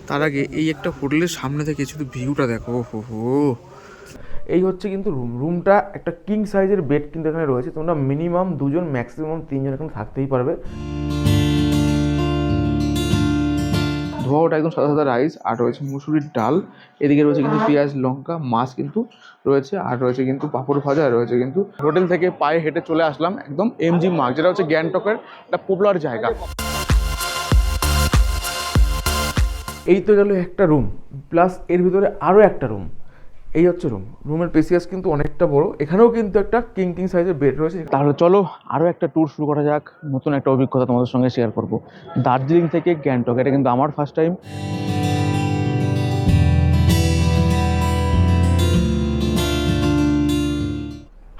তার আগে এই একটা হোটেলের সামনে থেকে শুধু ভিউটা দেখো, হো হো। এই হচ্ছে কিন্তু রুমটা একটা কিং সাইজের বেড কিন্তু এখানে রয়েছে। তোমরা মিনিমাম 2জন ম্যাক্সিমাম 3জন এখানে থাকতেই পারবে। ধোয়াটা একদম সাদা সাদা রাইস, আর রয়েছে মুসুরির ডাল, এদিকে রয়েছে কিন্তু পেঁয়াজ লঙ্কা মাছ কিন্তু রয়েছে, আর রয়েছে কিন্তু পাঁপড় ভাজা রয়েছে। কিন্তু হোটেল থেকে পায়ে হেঁটে চলে আসলাম একদম এমজি মার্গ, যেটা হচ্ছে গ্যাংটকের একটা পপুলার জায়গা। এই তো গেল একটা রুম, প্লাস এর ভিতরে আরও একটা রুম। এই হচ্ছে রুমের স্পেসিয়াস কিন্তু অনেকটা বড়। এখানেও কিন্তু একটা কিং সাইজের বেড রয়েছে। তাহলে চলো আরও একটা ট্যুর শুরু করা যাক। নতুন একটা অভিজ্ঞতা তোমাদের সঙ্গে শেয়ার করব, দার্জিলিং থেকে গ্যাংটক। এটা কিন্তু আমার ফার্স্ট টাইম।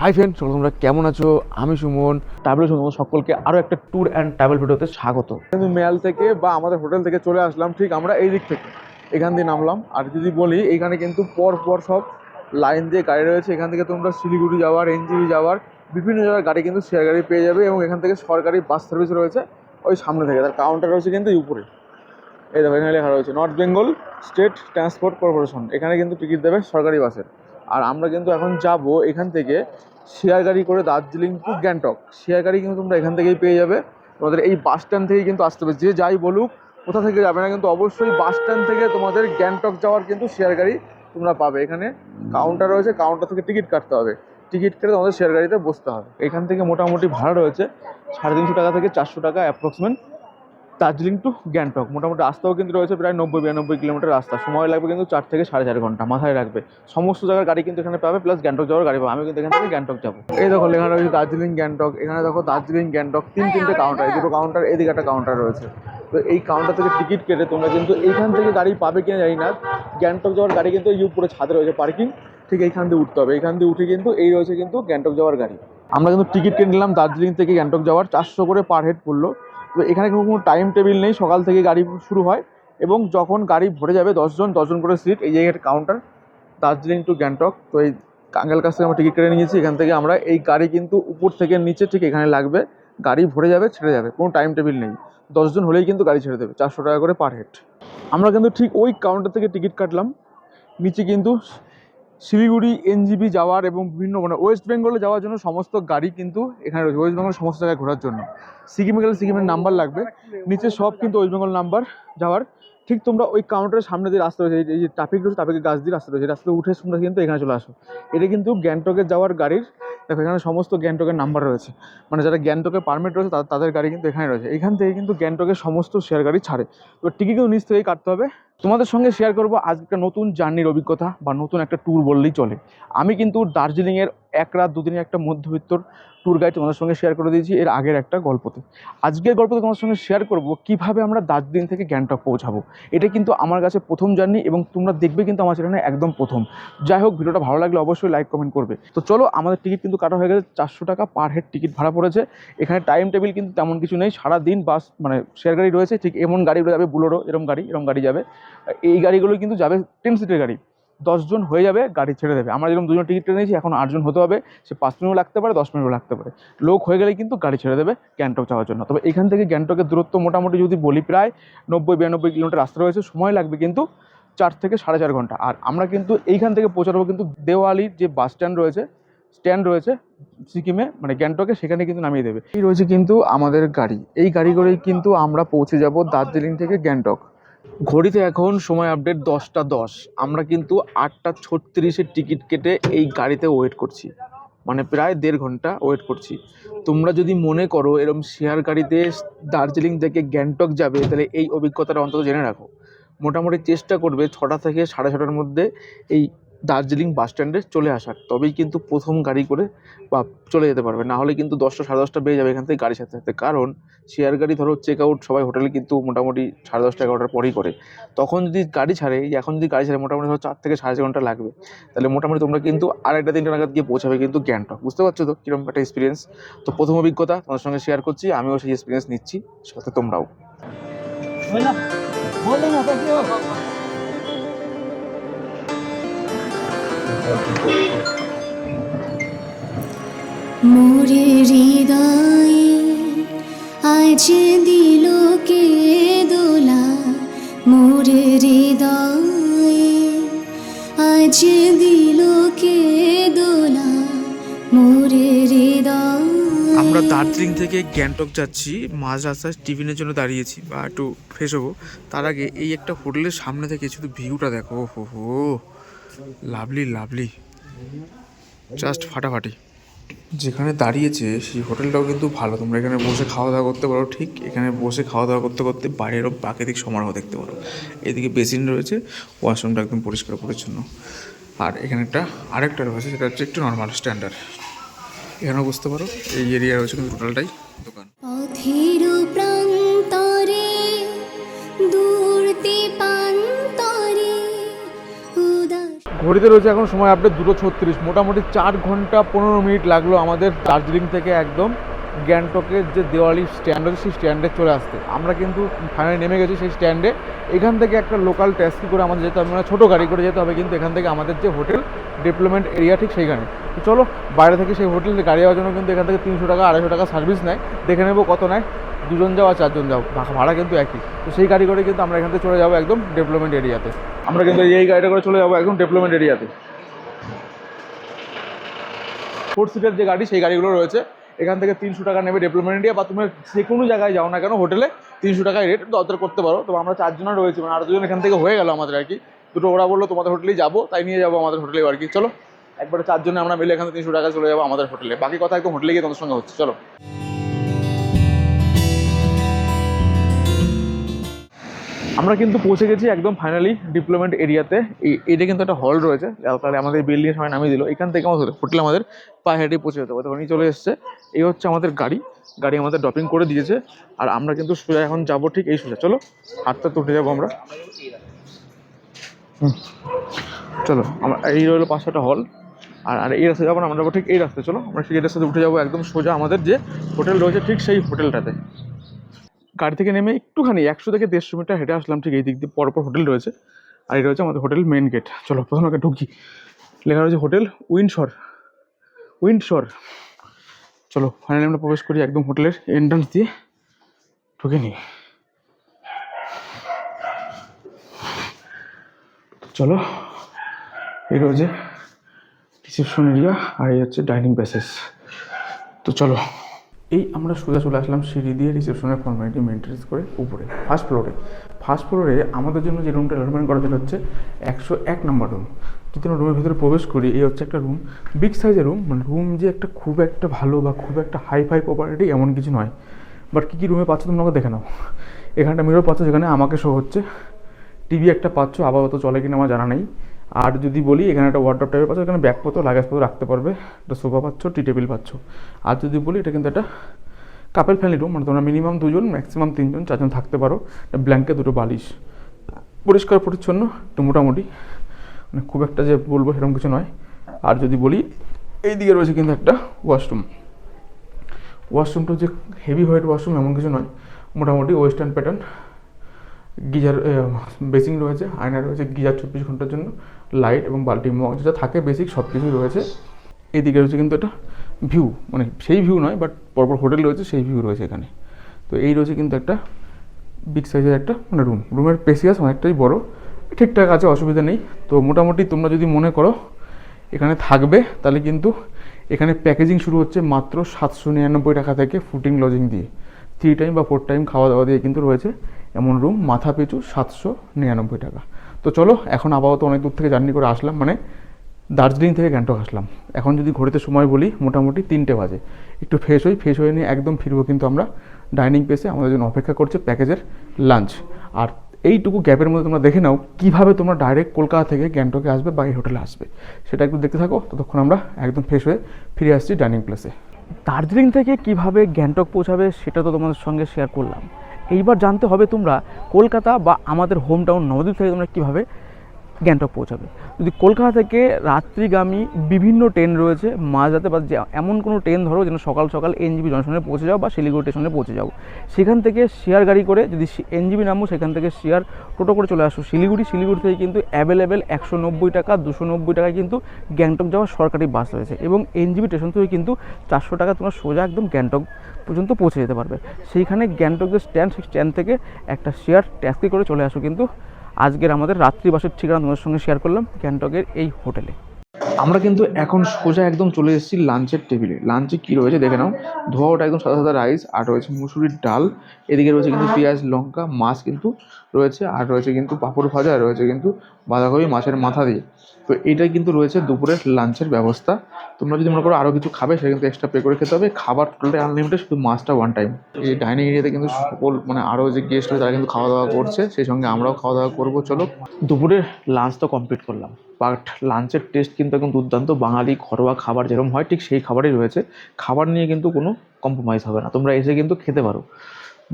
হাই ফ্রেন্ড, তোমরা কেমন আছো? আমি সুমন, ট্রাভেল তোমাদের সকলকে আরও একটা ট্যুর অ্যান্ড ট্রাভেল ভিডিওতে স্বাগত। কিন্তু মেয়াল থেকে বা আমাদের হোটেল থেকে চলে আসলাম ঠিক আমরা এই দিক থেকে, এখান দিয়ে নামলাম। আর যদি বলি, এখানে কিন্তু পর সব লাইন দিয়ে গাড়ি রয়েছে। এখান থেকে তোমরা শিলিগুড়ি যাওয়ার, এনজিবি যাওয়ার বিভিন্ন জায়গার গাড়ি কিন্তু শেয়ার গাড়ি পেয়ে যাবে। এবং এখান থেকে সরকারি বাস সার্ভিস রয়েছে ওই সামনে থেকে। তার কাউন্টার রয়েছে কিন্তু উপরে, এই দেখো এখানে লেখা রয়েছে north Bengal state transport corporation. এখানে কিন্তু টিকিট দেবে সরকারি বাসের। আর আমরা কিন্তু এখন যাব এখান থেকে শেয়ার গাড়ি করে দার্জিলিং টু গ্যাংটক। শেয়ার গাড়ি কিন্তু তোমরা এখান থেকেই পেয়ে যাবে। তোমাদের এই বাস স্ট্যান্ড থেকেই কিন্তু আসতে হবে। যে যাই বলুক, কোথা থেকে যাবে না, কিন্তু অবশ্যই বাস স্ট্যান্ড থেকে তোমাদের গ্যাংটক যাওয়ার কিন্তু শেয়ার গাড়ি তোমরা পাবে। এখানে কাউন্টার রয়েছে, কাউন্টার থেকে টিকিট কাটতে হবে। টিকিট কেটে তোমাদের শেয়ার গাড়িতে বসতে হবে। এখান থেকে মোটামুটি ভাড়া রয়েছে 350 টাকা থেকে 400 টাকা অ্যাপ্রক্সিমেট দার্জিলিং টু গ্যাংটক। মোটামুটি রাস্তাও কিন্তু রয়েছে প্রায় 90-92 কিলোমিটার রাস্তা। সময় লাগবে কিন্তু 4 থেকে 4.5 ঘন্টা। মাথায় রাখবে সমস্ত জায়গার গাড়ি কিন্তু এখানে পাবে, প্লাস গ্যাংটক যাওয়ার গাড়ি পাবে। আমি কিন্তু এখান থেকে গ্যাংটক যাবো। এই দেখো লেখা রয়েছে দার্জিলিং গ্যাংটক। এখানে দেখো দার্জিলিং গ্যাংটক তিনটে কাউন্টার, এই দুটো কাউন্টার, এদিকে একটা কাউন্টার রয়েছে। তো এই কাউন্টার থেকে টিকিট কেটে তোমরা কিন্তু এইখান থেকে গাড়ি পাবে কিনা জানি না। গ্যাংটক যাওয়ার গাড়ি কিন্তু এই উপরে ছাদে রয়েছে পার্কিং, ঠিক এইখান দিয়ে উঠতে হবে। এইখান দিয়ে উঠে কিন্তু এই রয়েছে কিন্তু গ্যাংটক যাওয়ার গাড়ি। আমরা কিন্তু টিকিট কেটে নিলাম দার্জিলিং থেকে গ্যাংটক যাওয়ার, 400 করে পার হেড পড়লো। তো এখানে কোনো টাইম টেবিল নেই, সকাল থেকে গাড়ি শুরু হয় এবং যখন গাড়ি ভরে যাবে 10জন করে সিট। এই জায়গায় কাউন্টার দার্জিলিং টু গ্যাংটক। তো এই কাঙ্গাল কাছ থেকে আমরা টিকিট কেটে নিয়েছি। এখান থেকে আমরা এই গাড়ি কিন্তু উপর থেকে নিচে ঠিক এখানে লাগবে, গাড়ি ভরে যাবে ছেড়ে যাবে, কোনো টাইম টেবিল নেই। 10জন হলেই কিন্তু গাড়ি ছেড়ে দেবে, 400 টাকা করে পার হেড। আমরা কিন্তু ঠিক ওই কাউন্টার থেকে টিকিট কাটলাম। নিচে কিন্তু শিলিগুড়ি, এনজিবি যাওয়ার এবং বিভিন্ন ওয়েস্ট বেঙ্গলে যাওয়ার জন্য সমস্ত গাড়ি কিন্তু এখানে রয়েছে। ওয়েস্ট বেঙ্গল সমস্ত জায়গায় ঘোরার জন্য সিকিমে গেলে সিকিমের নাম্বার লাগবে, নিচে সব কিন্তু ওয়েস্ট বেঙ্গল নাম্বার যাওয়ার। ঠিক তোমরা ওই কাউন্টারের সামনে দিয়ে রাস্তা রয়েছে, এই যে ট্রাফিক রয়েছে, ট্রাফিকের গাছ দিয়ে রাস্তা রয়েছে, রাস্তাতে উঠে তোমরা কিন্তু এখানে চলে আসো। এটা কিন্তু গ্যাংটকে যাওয়ার গাড়ির, দেখো এখানে সমস্ত গ্যাংটকের নাম্বার রয়েছে। মানে যারা গ্যাংটকে পারমিট রয়েছে তাদের গাড়ি কিন্তু এখানে রয়েছে। এখান থেকে কিন্তু গ্যাংটকের সমস্ত শেয়ার গাড়ি ছাড়ে। তো টিকিট কিন্তু নিচ থেকেই কাটতে হবে। তোমাদের সঙ্গে শেয়ার করবো আজকে একটা নতুন জার্নির অভিজ্ঞতা বা নতুন একটা ট্যুর বললেই চলে। আমি কিন্তু দার্জিলিংয়ের 1 রাত 2 দিনের একটা মধ্যবিত্তর ট্যুর গাইড তোমাদের সঙ্গে শেয়ার করে দিয়েছি এর আগের একটা গল্পতে। আজকের গল্পতে তোমাদের সঙ্গে শেয়ার করব কীভাবে আমরা দার্জিলিং থেকে গ্যাংটক পৌঁছাবো। এটা কিন্তু আমার কাছে প্রথম জার্নি এবং তোমরা দেখবে কিন্তু আমার চ্যানেলে একদম প্রথম। যাই হোক, ভিডিওটা ভালো লাগলে অবশ্যই লাইক কমেন্ট করবে। তো চলো, আমাদের টিকিট কিন্তু কাটা হয়ে গেছে, 400 টাকা পার হেড টিকিট ভাড়া পড়েছে। এখানে টাইম টেবিল কিন্তু তেমন কিছু নেই, সারাদিন বাস মানে শেয়ার গাড়ি রয়েছে। ঠিক এমন গাড়িগুলো যাবে, বুলোরো এরম গাড়ি যাবে। এই গাড়িগুলো কিন্তু যাবে 10 সিটের গাড়ি, 10জন হয়ে যাবে, গাড়ি ছেড়ে দেবে। আমরা যেরকম 2জন টিকিট কেটে নিয়েছি, এখন 8জন হতে হবে। সে 5 মিনিটও লাগতে পারে, 10 মিনিটও লাগতে পারে। লোক হয়ে গেলেই কিন্তু গাড়ি ছেড়ে দেবে গ্যাংটক যাওয়ার জন্য। তবে এখান থেকে গ্যাংটকের দূরত্ব মোটামুটি যদি বলি প্রায় 90-92 কিলোমিটার রাস্তা রয়েছে। সময় লাগবে কিন্তু 4 থেকে 4.5 ঘন্টা। আর আমরা কিন্তু এইখান থেকে পৌঁছাবো কিন্তু দেওয়ালির যে বাস স্ট্যান্ড রয়েছে সিকিমে, মানে গ্যাংটকে, সেখানে কিন্তু নামিয়ে দেবে। এই রয়েছে কিন্তু আমাদের গাড়ি। এই গাড়ি করেই কিন্তু আমরা পৌঁছে যাব দার্জিলিং থেকে গ্যাংটক। ঘড়িতে এখন সময় আপডেট 10টা 10। আমরা কিন্তু 8টা 36-এর টিকিট কেটে এই গাড়িতে ওয়েট করছি, মানে প্রায় 1.5 ঘন্টা ওয়েট করছি। তোমরা যদি মনে করো এরকম শেয়ার গাড়িতে দার্জিলিং থেকে গ্যাংটক যাবে, তাহলে এই অভিজ্ঞতাটা অন্তত জেনে রাখো। মোটামুটি চেষ্টা করবে 6টা থেকে 6:30টার মধ্যে এই দার্জিলিং বাস স্ট্যান্ডে চলে আসার, তবেই কিন্তু প্রথম গাড়ি করে বা চলে যেতে পারবে। না হলে কিন্তু 10টা 10:30 বেজে যাবে এখান থেকে গাড়ি ছাড়তে। কারণ শেয়ার গাড়ি ধরো চেক আউট সবাই হোটেলে কিন্তু মোটামুটি 10:30 11টার পরেই করে। তখন যদি গাড়ি ছাড়ে, এখন যদি গাড়ি ছাড়ে মোটামুটি ধরো 4 থেকে 4.5 ঘন্টা লাগবে। তাহলে মোটামুটি তোমরা কিন্তু 2:30-3টা নাগাদ গিয়ে পৌঁছাবে কিন্তু গ্যাংটক। বুঝতে পারছো তো কীরকম একটা এক্সপিরিয়েন্স? তো প্রথম অভিজ্ঞতা তোমার সঙ্গে শেয়ার করছি, আমিও সেই এক্সপিরিয়েন্স নিচ্ছি, সাথে তোমরাও। মোরে হৃদয়ে আজ দিল কে দোলা, মোরে হৃদয়ে আজ দিল কে দোলা মোরে হৃদয়। আমরা দার্জিলিং থেকে গ্যাংটক যাচ্ছি, মাঝ রাস্তায় টিফিনের জন্য দাঁড়িয়েছি বা একটু ফ্রেশ হবো। তার আগে এই একটা হোটেলের সামনে থেকে শুধু ভিউটা দেখো, হো হো লাভলি লাভলি, জাস্ট ফাটাফাটি। যেখানে দাঁড়িয়েছে সেই হোটেলটাও কিন্তু ভালো, তোমরা এখানে বসে খাওয়া দাওয়া করতে পারো। ঠিক এখানে বসে খাওয়া দাওয়া করতে করতে বাইরেরও প্রাকৃতিক সমারোহ দেখতে পারো। এদিকে বেসিন রয়েছে, ওয়াশরুমটা একদম পরিষ্কার পরিচ্ছন্ন। আর এখানে আরেকটা রয়েছে, সেটা হচ্ছে একটু নর্মাল স্ট্যান্ডার্ড। এখানেও বুঝতে পারো এই এরিয়া রয়েছে কিন্তু টোটালটাই দোকান। পথের প্রান্তরে দূরতে পান্তরে উদাস। ঘড়িতে রয়েছে এখন সময় আপডেট 2:36, মোটামুটি 4 ঘন্টা 15 মিনিট লাগলো আমাদের দার্জিলিং থেকে একদম গ্যাংটকের যে দেওয়ালি স্ট্যান্ড আছে সেই স্ট্যান্ডে চলে আসতে। আমরা কিন্তু ফাইনালি নেমে গেছি সেই স্ট্যান্ডে। এখান থেকে একটা লোকাল ট্যাক্সি করে আমাদের যেতে হবে, মানে ছোটো গাড়ি করে যেতে হবে কিন্তু এখান থেকে আমাদের যে হোটেল ডেভেলপমেন্ট এরিয়া ঠিক সেইখানে। তো চলো বাইরে থেকে সেই হোটেলে গাড়ি যাওয়ার জন্য কিন্তু এখান থেকে 300 টাকা 250 টাকা সার্ভিস নেয়, দেখে নেবো কত নেয়। 2 জন যাও আর 4 জন যাও, ভাড়া কিন্তু একই। তো সেই গাড়ি করে কিন্তু আমরা এখান থেকে চলে যাবো একদম ডেভেলপমেন্ট এরিয়াতে। আমরা কিন্তু এই গাড়িটা করে চলে যাবো একদম ডেভেলপমেন্ট এরিয়াতে। 4 সিটের যে গাড়ি সেই গাড়িগুলো রয়েছে। এখান থেকে 300 টাকা নেবে ডেভেলপমেন্ট এরিয়া, বা তুমি যে কোনো জায়গায় যাও না কেন হোটেলে 300 টাকায় রেট দরদার করতে পারো। তো আমরা 4 জন রয়েছি, মানে আর 2 জন এখান থেকে হয়ে গেল আমাদের আর কি। দুটো ওরা বললো তোমাদের হোটেলেই যাবো, তাই নিয়ে যাবো আমাদের হোটেলে আর কি। চলো একবারে 4 জনে আমরা মিলে এখান থেকে 300 টাকা চলে যাবো আমাদের হোটেলে। বাকি কথা একদম হোটেলে গিয়ে তোমাদের সঙ্গে হচ্ছে। চলো আমরা কিন্তু পৌঁছে গেছি একদম ফাইনালি ডেভেলপমেন্ট এরিয়াতে। এটা কিন্তু একটা হল রয়েছে, তাহলে আমাদের বিল্ডিং সবাই নামিয়ে দিল। এখান থেকে আমাদের হোটেল আমাদের পায়ে হেঁটে পৌঁছে যেতে হবে। তখন চলে এসছে, এই হচ্ছে আমাদের গাড়ি আমাদের ড্রপিং করে দিয়েছে। আর আমরা কিন্তু সোজা এখন যাবো ঠিক এই সোজা। চলো হাতটা তো উঠে যাবো আমরা। চলো আমরা এই রইলো 5টা হল, আর এই রাস্তায় যাবো না, আমরা যাবো ঠিক এই রাস্তায়। চলো আমরা সেই রাস্তাতে উঠে যাবো একদম সোজা আমাদের যে হোটেল রয়েছে ঠিক সেই হোটেলটাতে। গাড়ি থেকে নেমে একটুখানি 100 থেকে 150 মিটার হেঁটে আসলাম, ঠিক এই দিক দিয়ে পরপর হোটেল রয়েছে। আর এটা হচ্ছে আমাদের হোটেল মেন গেট। চলো প্রথমে ঢুকি, লেখা রয়েছে হোটেল উইন্ডসর। চলো ফাইনালি আমরা প্রবেশ করি একদম হোটেলের এন্ট্রান্স দিয়ে ঢুকে নিই। চলো এই রয়েছে রিসেপশন এরিয়া, আর এই হচ্ছে ডাইনিং প্যাসেজ। তো চলো এই আমরা সোজা চলে আসলাম সিঁড়ি দিয়ে রিসেপশনের ফর্মালিটি মেনটেন্স করে উপরে ফার্স্ট ফ্লোরে আমাদের জন্য যে রুমটা অ্যালটমেন্ট করা সেটা হচ্ছে 101 নম্বর রুম। যদি আমরা রুমের ভিতরে প্রবেশ করি, এই হচ্ছে একটা রুম, বিগ সাইজের রুম। মানে রুম যে একটা খুব একটা ভালো বা খুব একটা হাই প্রপার্টি এমন কিছু নয়, বাট কী রুমে পাচ্ছ তোমরা দেখে নাও। এখানটা মিরর পাচ্ছ, যেখানে আমাকে শো হচ্ছে, টিভি একটা পাচ্ছ, আপাতত চলে কিনা আমার জানা নেই। আর যদি বলি এখানে একটা ওয়ার্ডরোব টাইপের পাচ্ছ, এখানে ব্যাগপত্র লাগেজপত্র রাখতে পারবে, একটা সোফা পাচ্ছ, টি টেবিল পাচ্ছ। আর যদি বলি এটা কিন্তু একটা কাপেল ফ্যামিলি রুম, মানে তোমরা মিনিমাম 2 জন ম্যাক্সিমাম 3 জন 4 জন থাকতে পারো। ব্ল্যাঙ্কেট, 2টো বালিশ, পরিষ্কার পরিচ্ছন্ন একটু মোটামুটি, মানে খুব একটা যে বলবো সেরকম কিছু নয়। আর যদি বলি এই দিকে রয়েছে কিন্তু একটা ওয়াশরুমটা যে হেভি হোয়াইট ওয়াশরুম এমন কিছু নয়, মোটামুটি ওয়েস্টার্ন প্যাটার্ন। গিজার বেসিং রয়েছে, আয়না রয়েছে, গিজার 24 ঘন্টার জন্য, লাইট এবং বাল্টি মগ যেটা থাকে বেসিক সব কিছুই রয়েছে। এদিকে রয়েছে কিন্তু একটা ভিউ, মানে সেই ভিউ নয় বাট পরপর হোটেল রয়েছে সেই ভিউ রয়েছে এখানে। তো এই রয়েছে কিন্তু একটা বিগ সাইজের একটা মানে রুমের স্পেসিয়াস অনেকটাই বড়, ঠিকঠাক আছে, অসুবিধা নেই। তো মোটামুটি তোমরা যদি মনে করো এখানে থাকবে, তাহলে কিন্তু এখানে প্যাকেজিং শুরু হচ্ছে মাত্র 799 টাকা থেকে, ফুটিং লজিং দিয়ে 3 টাইম বা 4 টাইম খাওয়া দাওয়া দিয়ে কিন্তু রয়েছে এমন রুম, মাথা পিছু 799 টাকা। তো চলো এখন আপাতত অনেক দূর থেকে জার্নি করে আসলাম, মানে দার্জিলিং থেকে গ্যাংটক আসলাম। এখন যদি ঘড়িতে সময় বলি মোটামুটি 3টে বাজে। একটু ফ্রেশ হয়ে নিয়ে একদম ফিরবো কিন্তু আমরা ডাইনিং প্লেসে। আমাদের জন্য অপেক্ষা করছে প্যাকেজের লাঞ্চ। আর এইটুকু গ্যাপের মধ্যে তোমরা দেখে নাও কীভাবে তোমরা ডাইরেক্ট কলকাতা থেকে গ্যাংটকে আসবে বা এই হোটেলে আসবে, সেটা একটু দেখতে থাকো। ততক্ষণ আমরা একদম ফ্রেশ হয়ে ফিরে আসছি ডাইনিং প্লেসে। দার্জিলিং থেকে কিভাবে গ্যাংটক পৌঁছাবে সেটা তো তোমাদের সঙ্গে শেয়ার করলাম। এইবার জানতে হবে তোমরা কলকাতা বা আমাদের হোম টাউন নবদ্বীপ থেকে তোমরা কীভাবে গ্যাংটক পৌঁছাবে। যদি কলকাতা থেকে রাত্রিগামী বিভিন্ন ট্রেন রয়েছে, মাঝরাতে বা এমন কোনো ট্রেন ধরো যেন সকাল সকাল এনজিবি জংশনে পৌঁছে যাও বা শিলিগুড়ি স্টেশনে পৌঁছে যাও। সেখান থেকে শেয়ার গাড়ি করে যদি এনজিবি নামো, সেখান থেকে শেয়ার টোটো করে চলে আসো শিলিগুড়ি থেকে কিন্তু অ্যাভেলেবেল 190 টাকা 290 টাকায় কিন্তু গ্যাংটক যাওয়ার সরকারি বাস রয়েছে, এবং এনজিবি স্টেশন থেকে কিন্তু 400 টাকা তোমরা সোজা একদম গ্যাংটক পর্যন্ত পৌঁছে যেতে পারবে। সেইখানে গ্যাংটক যে স্ট্যান্ড, সেই স্ট্যান্ড থেকে একটা শেয়ার ট্যাক্সি করে চলে আসো কিন্তু আজকের আমাদের রাত্রিবাসের ঠিকানা তোমাদের সঙ্গে শেয়ার করলাম গ্যাংটকের এই হোটেলে। আমরা কিন্তু এখন সোজা একদম চলে এসেছি লাঞ্চের টেবিলে। লাঞ্চে কী রয়েছে দেখে নাও। ধোয়া ওটা একদম সাদা সাদা রাইস, আর রয়েছে মুসুরির ডাল, এদিকে রয়েছে কিন্তু পেঁয়াজ লঙ্কা মাছ কিন্তু রয়েছে, আর রয়েছে কিন্তু পাঁপড় ভাজা, আর রয়েছে কিন্তু বাঁধাকপি মাছের মাথা দিয়ে। তো এইটাই কিন্তু রয়েছে দুপুরের লাঞ্চের ব্যবস্থা। তোমরা যদি মনে করো আরও কিছু খাবে সেটা কিন্তু এক্সট্রা পে করে খেতে হবে। খাবার টোটালটাই আনলিমিটেড, শুধু মাছটা ওয়ান টাইম। এই ডাইনিং এরিয়াতে কিন্তু সকল মানে আরও যে গেস্ট রয়েছে তারা কিন্তু খাওয়া দাওয়া করছে, সেই সঙ্গে আমরাও খাওয়া দাওয়া করবো। চলো, দুপুরের লাঞ্চ তো কমপ্লিট করলাম, বাট লাঞ্চের টেস্ট কিন্তু একদম দুর্দান্ত। বাঙালি ঘরোয়া খাবার যেরকম হয় ঠিক সেই খাবারই রয়েছে। খাবার নিয়ে কিন্তু কোনো কম্প্রোমাইজ হবে না, তোমরা এসে কিন্তু খেতে পারো।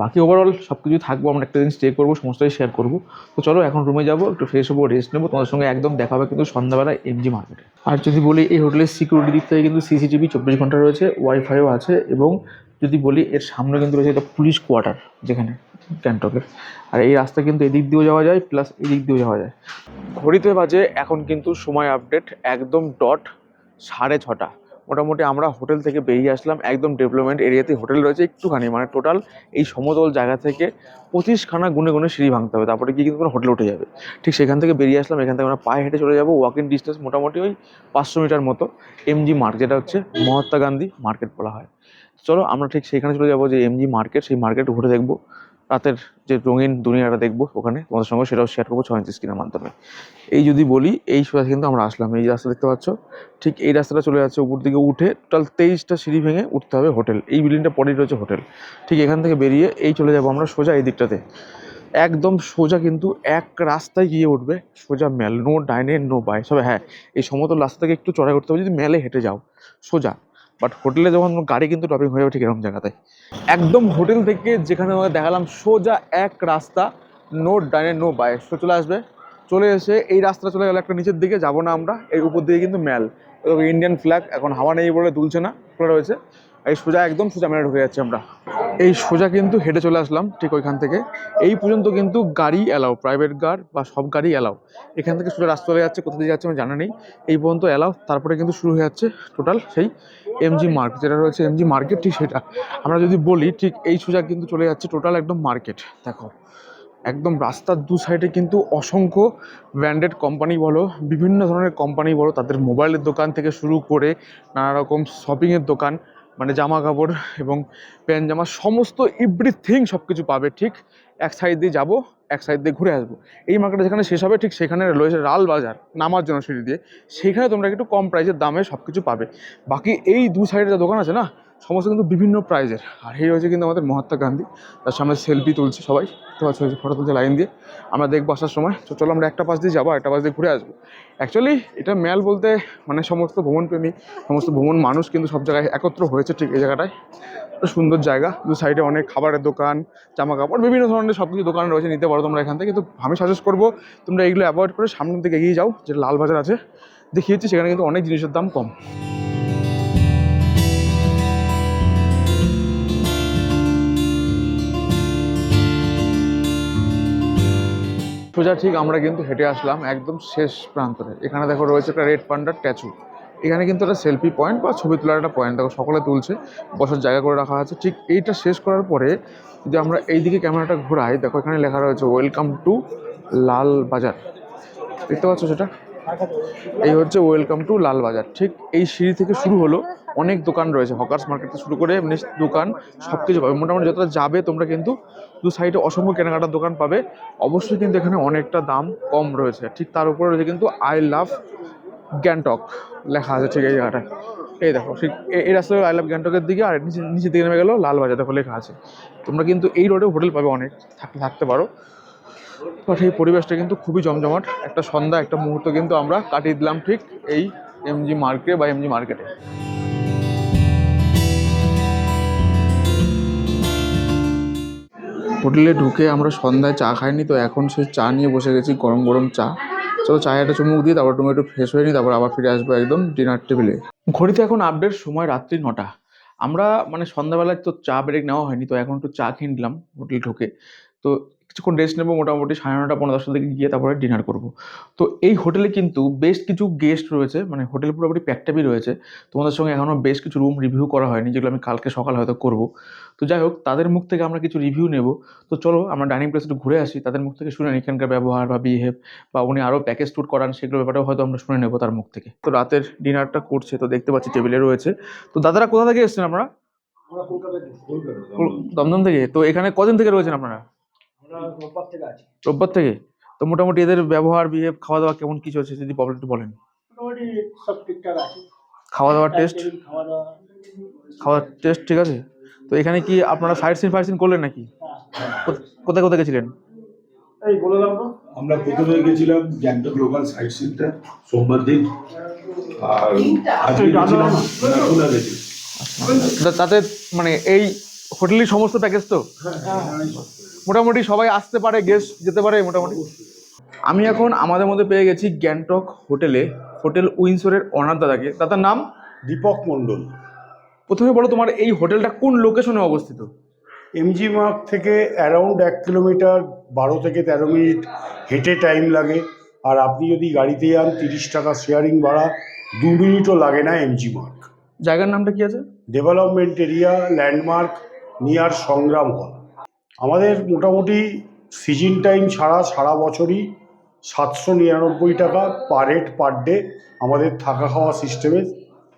বাকি ওভারঅল সব কিছু থাকবো, আমরা একটা দিন স্টে করবো, সমস্তটাই শেয়ার করবো। তো চলো এখন রুমে যাবো, একটু ফ্রেশ হবো, রেস্ট নেবো। তোমাদের সঙ্গে একদম দেখা হবে কিন্তু সন্ধ্যাবেলা এমজি মার্কেটে। আর যদি বলি এই হোটেলের সিকিউরিটি দিক থেকে কিন্তু সিসিটিভি 24 ঘন্টা রয়েছে, ওয়াইফাইও আছে, এবং যদি বলি এর সামনে কিন্তু রয়েছে একটা পুলিশ কোয়ার্টার যেখানে গ্যাংটকের। আর এই রাস্তা কিন্তু এদিক দিয়েও যাওয়া যায়, প্লাস এদিক দিয়েও যাওয়া যায়। ঘড়িতে বাজে এখন কিন্তু সময় আপডেট একদম ডট 6:30। মোটামুটি আমরা হোটেল থেকে বেরিয়ে আসলাম, একদম ডেভেলপমেন্ট এরিয়াতে হোটেল রয়েছে একটুখানি, মানে টোটাল এই সমতল জায়গা থেকে 25খানা গুনে গুনে সিঁড়ি ভাঙতে হবে, তারপরে গিয়ে কিন্তু কোনো হোটেল উঠে যাবে। ঠিক সেখান থেকে বেরিয়ে আসলাম, এখান থেকে আমরা পায়ে হেঁটে চলে যাবো, ওয়াকিং ডিস্টেন্স মোটামুটি ওই 500 মিটার মতো এমজি মার্কেট, যেটা হচ্ছে মহাত্মা গান্ধী মার্কেট বলা হয়। চলো আমরা ঠিক সেখানে চলে যাবো, যে এমজি মার্কেট, সেই মার্কেট ঘুরে দেখবো, রাতের যে রঙিন দুনিয়াটা দেখবো ওখানে, তোমাদের সঙ্গে সেটাও শেয়ার করবো 6 ইঞ্চি স্ক্রিনের মাধ্যমে। এই যদি বলি এই সোজা কিন্তু আমরা আসলাম, এই রাস্তা দেখতে পাচ্ছ, ঠিক এই রাস্তাটা চলে যাচ্ছে উপর দিকে উঠে, টোটাল 23টা সিঁড়ি ভেঙে উঠতে হবে হোটেল। এই বিল্ডিংটা পরেই রয়েছে হোটেল। ঠিক এখান থেকে বেরিয়ে এই চলে যাবো আমরা সোজা এই দিকটাতে, একদম সোজা কিন্তু এক রাস্তায় গিয়ে উঠবে সোজা মেল, নো ডাইনে নো বাই। সবে হ্যাঁ, এই সমতল রাস্তা থেকে একটু চড়াই করতে হবে যদি মেলে হেঁটে যাও সোজা, বাট হোটেলে যখন গাড়ি কিন্তু টপিং হয়ে যাবে ঠিক এরকম জায়গাতে। একদম হোটেল থেকে যেখানে আমাকে দেখালাম সোজা এক রাস্তা, নো ডাইনে নো বাই, সো চলে আসবে। চলে এসে এই রাস্তাটা চলে গেলে একটা নিচের দিকে যাবো না আমরা, এই উপর দিকে কিন্তু ম্যাল, ইন্ডিয়ান ফ্ল্যাগ এখন হাওয়া নেই বলে দুলছে না, খোলা রয়েছে। এই সোজা একদম সোজা মেলে ঢুকে যাচ্ছি আমরা। এই সোজা কিন্তু হেঁটে চলে আসলাম ঠিক ওইখান থেকে। এই পর্যন্ত কিন্তু গাড়ি অ্যালাউ, প্রাইভেট কার বা সব গাড়ি অ্যালাউ। এখান থেকে সোজা রাস্তা চলে যাচ্ছে, কোথা দিয়ে যাচ্ছে আমার জানা নেই, এই পর্যন্ত অ্যালাউ। তারপরে কিন্তু শুরু হয়ে যাচ্ছে টোটাল সেই এমজি মার্কেট, যেটা রয়েছে এমজি মার্কেট, ঠিক সেটা আমরা যদি বলি ঠিক এই সোজা কিন্তু চলে যাচ্ছে টোটাল একদম মার্কেট। দেখো একদম রাস্তার দু সাইডে কিন্তু অসংখ্য ব্র্যান্ডেড কোম্পানি বলো, বিভিন্ন ধরনের কোম্পানি বলো, তাদের মোবাইলের দোকান থেকে শুরু করে নানা রকম শপিংয়ের দোকান, মানে জামা কাপড় এবং প্যান্ট জামা সমস্ত এভরিথিং সব কিছু পাবে। ঠিক এক সাইড দিয়ে যাবো, এক সাইড দিয়ে ঘুরে আসবো। এই মার্কেটে যেখানে শেষ হবে ঠিক সেখানে রয়েছে লাল বাজার, নামার জন্য সিঁড়ি দিয়ে, সেখানে তোমরা একটু কম প্রাইসের দামে সব কিছু পাবে। বাকি এই দু সাইডে যা দোকান আছে না, সমস্ত কিন্তু বিভিন্ন প্রাইজের। আর এই হয়েছে কিন্তু আমাদের মহাত্মা গান্ধী, তার সামনে সেলফি তুলছে সবাই, তো ফটো তুলছে লাইন দিয়ে, আমরা দেখবো আসার সময়। তো চলো আমরা একটা পাশ দিয়ে যাবো, একটা পাশ দিয়ে ঘুরে আসবো। অ্যাকচুয়ালি এটা ম্যাল বলতে মানে সমস্ত ভ্রমণপ্রেমী, সমস্ত ভ্রমণ মানুষ কিন্তু সব জায়গায় একত্র হয়েছে ঠিক এই জায়গাটায়। একটা সুন্দর জায়গা, দু সাইডে অনেক খাবারের দোকান, জামা কাপড়, বিভিন্ন ধরনের সব কিছু দোকান রয়েছে, নিতে পারো তোমরা এখান থেকে। কিন্তু আমি সাজেস্ট করবো তোমরা এইগুলো অ্যাভয়েড করে সামনের দিকে এগিয়ে যাও, যে লাল বাজার আছে দেখিয়েছি, সেখানে কিন্তু অনেক জিনিসের দাম কম। সোজা ঠিক আমরা কিন্তু হেঁটে আসলাম একদম শেষ প্রান্তরে। এখানে দেখো রয়েছে একটা রেড পান্ডার স্ট্যাচু, এখানে কিন্তু একটা সেলফি পয়েন্ট বা ছবি তোলার একটা পয়েন্ট, দেখো সকলে তুলছে, বসার জায়গা করে রাখা আছে। ঠিক এইটা শেষ করার পরে যদি আমরা এইদিকে ক্যামেরাটা ঘোরাই, দেখো এখানে লেখা রয়েছে ওয়েলকাম টু লাল বাজার, দেখতে পাচ্ছ সেটা, এই হচ্ছে ওয়েলকাম টু লাল বাজার। ঠিক এই সিঁড়ি থেকে শুরু হলো, অনেক দোকান রয়েছে, হকার্স মার্কেট থেকে শুরু করে এমনি দোকান সব কিছু পাবে। মোটামুটি যতটা যাবে তোমরা কিন্তু দু সাইডে অসংখ্য কেনাকাটার দোকান পাবে। অবশ্যই কিন্তু এখানে অনেকটা দাম কম রয়েছে। ঠিক তার উপরে রয়েছে কিন্তু আই লাভ গ্যাংটক লেখা আছে ঠিক এই জায়গাটায়। এই দেখো ঠিক এই রাস্তায় আই লাভ গ্যাংটকের দিকে, আর নিচের দিকে নেমে গেলো লাল বাজার, দেখো লেখা আছে। তোমরা কিন্তু এই রোডে হোটেল পাবে, অনেক থাকতে পারো। বাট এই পরিবেশটা কিন্তু খুবই জমজমাট। একটা সন্ধ্যা, একটা মুহূর্ত কিন্তু আমরা কাটিয়ে দিলাম ঠিক এই এমজি মার্কেট বা এমজি মার্কেটে। হোটেলে ঢুকে আমরা সন্ধ্যায় চা খাইনি, তো এখন সেই চা নিয়ে বসে গেছি, গরম গরম চা। চলো চায়ে একটা চুমুক দিয়ে তারপর তুমি একটু ফ্রেশ হয়ে নিই, তারপর আবার ফিরে আসবো একদম ডিনার টেবিলে। ঘড়িতে এখন আপডেট সময় রাত্রি 9টা। আমরা মানে সন্ধ্যাবেলায় তো চা ব্রেক নেওয়া হয়নি, তো এখন একটু চা খেয়ে নিলাম হোটেলে ঢুকে। তো কিছুক্ষণ রেস্ট নেবো, মোটামুটি 9:30 পৌনে 10টার দিকে গিয়ে তারপরে ডিনার করব। তো এই হোটেলে কিন্তু বেশ কিছু গেস্ট রয়েছে, মানে হোটেল পুরোপুরি প্যাকটাপই রয়েছে। তোমাদের সঙ্গে এখনও বেশ কিছু রুম রিভিউ করা হয়নি, যেগুলো আমি কালকে সকাল হয়তো করব। তো যাই হোক, তাদের মুখ থেকে আমরা কিছু রিভিউ নেব। তো চলো আমরা ডাইনিং প্লেসে একটু ঘুরে আসি, তাদের মুখ থেকে শুনে নিই এখানকার ব্যবহার বা বিহেভ, বা উনি আরও প্যাকেজ ট্যুর করান সেগুলো ব্যাপারেও হয়তো আমরা শুনে নেবো তার মুখ থেকে। তো রাতের ডিনারটা করছে, তো দেখতে পাচ্ছি টেবিলে রয়েছে। তো দাদারা কোথা থেকে এসেছেন আপনারা? দমদম থেকে। তো এখানে কদিন থেকে রয়েছেন আপনারা? রোববার থেকে। তো মোটামুটি এদের ব্যবহার বিহেভ খাওয়া দাওয়া কেমন কিছু আছে যদি প্রবলেম একটু বলেন। সব ঠিকঠাক আছে। খাওয়া দাওয়ার টেস্ট, খাওয়ার টেস্ট ঠিক আছে। তো এখানে কি আপনারা সাইট সিন ফাইট সিন করলেন নাকি? কোথায় কোথায় গেছিলেন? এই বললাম তো, আমরা প্রথমে গেছিলাম গ্যাংটক লোকাল সাইট সিনটা সোমবার দিন, আর আজকে গেছিলাম নাথুলা গেছি। তাতে মানে এই হোটেলের সমস্ত প্যাকেজ তো মোটামুটি সবাই আসতে পারে, গেস্ট যেতে পারে মোটামুটি। আমি এখন আমাদের মধ্যে পেয়ে গেছি গ্যাংটক হোটেলে, হোটেল উইন্ডসরের অনার দাদাকে। দাদার নাম? দীপক মণ্ডল। প্রথমে বলো তোমার এই হোটেলটা কোন লোকেশনে অবস্থিত? এমজি মার্গ থেকে অ্যারাউন্ড 1 কিলোমিটার 12 থেকে 13 মিনিট হেঁটে টাইম লাগে। আর আপনি যদি গাড়িতে যান 30 টাকা শেয়ারিং ভাড়া, 2 মিনিটও লাগে না এমজি মার্গ। জায়গার নামটা কি আছে? ডেভেলপমেন্ট এরিয়া, ল্যান্ডমার্ক, নিয়ার সংগ্রাম হল। আমাদের মোটামুটি সিজন টাইম ছাড়া সারা বছরই 799 টাকা পার হেড পার ডে আমাদের থাকা খাওয়া সিস্টেমে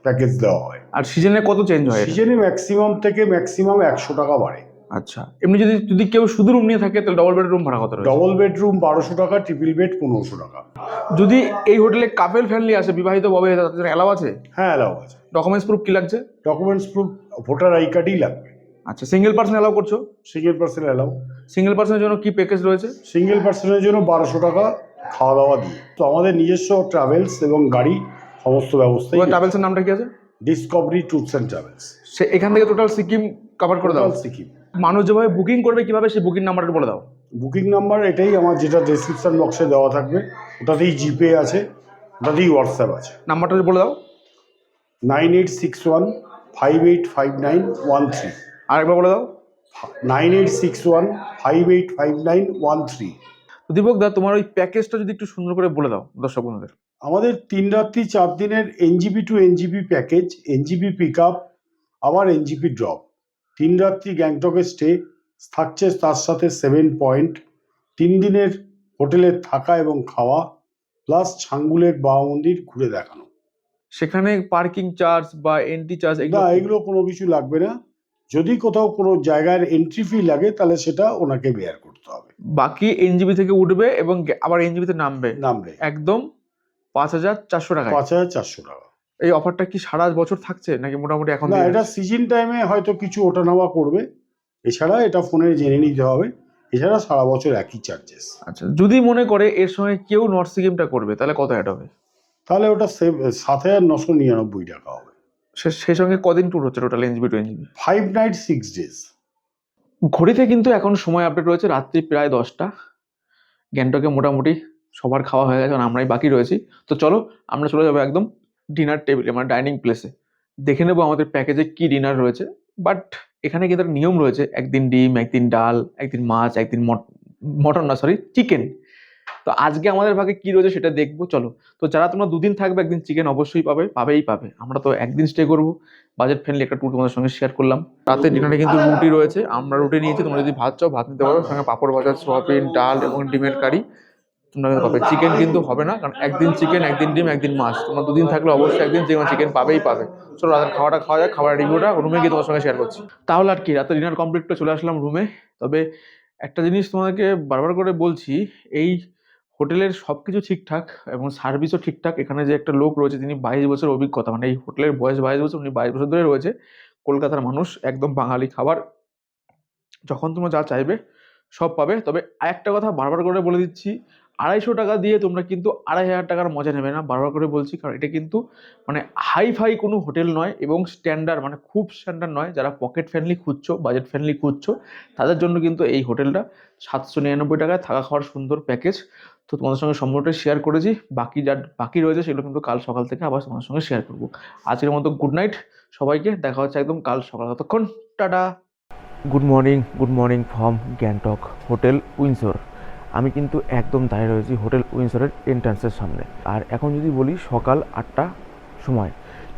প্যাকেজ দেওয়া হয়। আর সিজনে কত চেঞ্জ হয়? সিজনে ম্যাক্সিমাম থেকে ম্যাক্সিমাম 100 টাকা বাড়ে। আচ্ছা, এমনি যদি যদি কেউ শুধু রুম নিয়ে থাকে তাহলে ডবল বেডরুম ভাড়া কত রয়েছে? ডবল বেডরুম 1200 টাকা, ট্রিপল বেড 1500 টাকা। যদি এই হোটেলে কাপেল ফ্যামিলি আসে, বিবাহিত ববে, তাদের অ্যালাউ আছে? হ্যাঁ, অ্যালাউ আছে। ডকুমেন্টস প্রুফ কি লাগছে? ডকুমেন্টস প্রুফ ভোটার আই কার্ডই লাগবে। আচ্ছা, সিঙ্গেল পার্সন অ্যালাউ করছো? Single person allow. সিঙ্গেল পার্সনের জন্য কি প্যাকেজ রয়েছে? সিঙ্গেল পার্সনের জন্য 1200 টাকা খাওয়া দাওয়া দিয়ে। তো আমাদের নিজস্ব ট্রাভেলস এবং গাড়ি সমস্ত ব্যবস্থাই। ট্রাভেলসের নামটা কি আছে? Discovery tours and travels. সে এখান থেকে টোটাল সিকিম কভার করে দাও। সিকিম। মানুষ যেভাবে বুকিং করবে কিভাবে সেই বুকিং নাম্বারটা বলে দাও। বুকিং নাম্বার এটাই আমার, যেটা ডেসক্রিপশন বক্সে দেওয়া থাকবে, ওটাতেই জিপে আছে, ওটাতেই হোয়াটসঅ্যাপ আছে। নাম্বারটা বলে দাও। 9861585913। আরেকবার বলে দাও। 9861585913। তো দীপক দা, তোমার ওই প্যাকেজটা যদি একটু সুন্দর করে বলে দাও দর্শক বন্ধুদের। আমাদের 3 রাত্রি 4 দিনের NJP to NJP package, NJP pick up আবার এনজিপি ড্রপ। 3 রাত্রি গ্যাংটকে স্টে থাকছে, তার সাথে 7 পয়েন্ট, 3 দিনের হোটেলে থাকা এবং খাওয়া, প্লাস ছাঙ্গুলের বাবা মন্দির ঘুরে দেখানো। সেখানে পার্কিং চার্জ বা এন্ট্রি চার্জ না, এগুলো কোনো কিছু লাগবে না। যদি কোথাও কোনো জায়গার এন্ট্রি ফি লাগে তাহলে সেটা ওনাকে বেয়ার করতে হবে। বাকি এনজিবি থেকে উঠবে এবং আবার এনজিবিতে নামবে একদম 5400 টাকা। 5400 টাকা। এই অফারটা কি সারা বছর থাকছে নাকি মোটামুটি এখন? না, এটা সিজন টাইমে হয়তো কিছু ওঠানামা করবে, এছাড়া এটা ফোনে জেনে নিতে হবে। এছাড়া সারা বছর একই চার্জেস। আচ্ছা, যদি মনে করে এর সঙ্গে কেউ নর্থ সিকিমটা করবে তাহলে কত অ্যাড হবে? তাহলে ওটা 7999 টাকা হবে। সেই সঙ্গে কদিন ট্যুর হচ্ছে total NJP to NJP? 5 night 6 days. ঘড়িতে কিন্তু এখন সময় আপডেট রয়েছে রাত্রি প্রায় 10টা। গ্যাংটকে মোটামুটি সবার খাওয়া হয়ে গেছে, কারণ আমরাই বাকি রয়েছি। তো চলো আমরা চলে যাবো একদম ডিনার টেবিলে, মানে ডাইনিং প্লেসে। দেখে নেবো আমাদের প্যাকেজে কি ডিনার রয়েছে। বাট এখানে কিন্তু একটা নিয়ম রয়েছে, একদিন ডিম, একদিন ডাল, একদিন মাছ, একদিন মটন না সরি চিকেন। তো আজকে আমাদের ভাগে কি রয়েছে সেটা দেখবো। চলো, তো যারা তোমরা 2 দিন থাকবে একদিন চিকেন অবশ্যই পাবেই পাবে। আমরা তো একদিন স্টে করবো, বাজেট ফ্রেন্ডলি একটা ট্যুর তোমাদের সঙ্গে শেয়ার করলাম। রাতের ডিনারে কিন্তু রুটি রয়েছে, আমরা রুটি নিয়েছি। তোমরা যদি ভাত চাও ভাত নিতে পারো, সঙ্গে পাঁপড় ভাজা, সোয়াবিন, ডাল এবং ডিমের কারি তোমরা পাবে। চিকেন কিন্তু হবে না, কারণ একদিন চিকেন, একদিন ডিম, একদিন মাছ। তোমরা 2 দিন থাকলে অবশ্যই একদিন চিকেন পাবেই পাবে। চলো রাতের খাওয়াটা খাওয়া যাক, খাবার রিভিউটা রুমে গিয়ে তোমার সঙ্গে শেয়ার করছি। তাহলে আর কি, রাতের ডিনার কমপ্লিট করে চলে আসলাম রুমে। তবে একটা জিনিস তোমাদেরকে বারবার করে বলছি, এই হোটেলের সব কিছু ঠিকঠাক এবং সার্ভিসও ঠিকঠাক। এখানে যে একটা লোক রয়েছে তিনি 22 বছর অভিজ্ঞতা, মানে এই হোটেলের বয়স 22 বছর, উনি 22 বছর ধরে রয়েছে। কলকাতার মানুষ, একদম বাঙালি খাবার, যখন তোমরা যা চাইবে সব পাবে। তবে একটা কথা বারবার করে বলে দিচ্ছি, 250 টাকা দিয়ে তোমরা কিন্তু 2500 টাকার মজা নেবে না, বারবার করে বলছি। কারণ এটা কিন্তু মানে হাই ফাই কোনো হোটেল নয় এবং স্ট্যান্ডার্ড, মানে খুব স্ট্যান্ডার্ড নয়। যারা পকেট ফ্রেন্ডলি খুঁজছো, বাজেট ফ্রেন্ডলি খুঁজছো, তাদের জন্য কিন্তু এই হোটেলটা 799 টাকায় থাকা খাওয়ার সুন্দর প্যাকেজ। তো তোমাদের সঙ্গে সম্পূর্ণটাই শেয়ার করেছি। বাকি রয়েছে সেগুলো কিন্তু কাল সকাল থেকে আবার তোমাদের সঙ্গে শেয়ার করবো। আজকের মতো গুড নাইট সবাইকে, দেখা হচ্ছে একদম কাল সকাল। ততক্ষণ tata. Good morning from Gangtok hotel Windsor. আমি কিন্তু একদম দাঁড়িয়ে রয়েছি হোটেল উইন্ডসরের এন্ট্রান্সের সামনে। আর এখন যদি বলি সকাল 8টা সময়,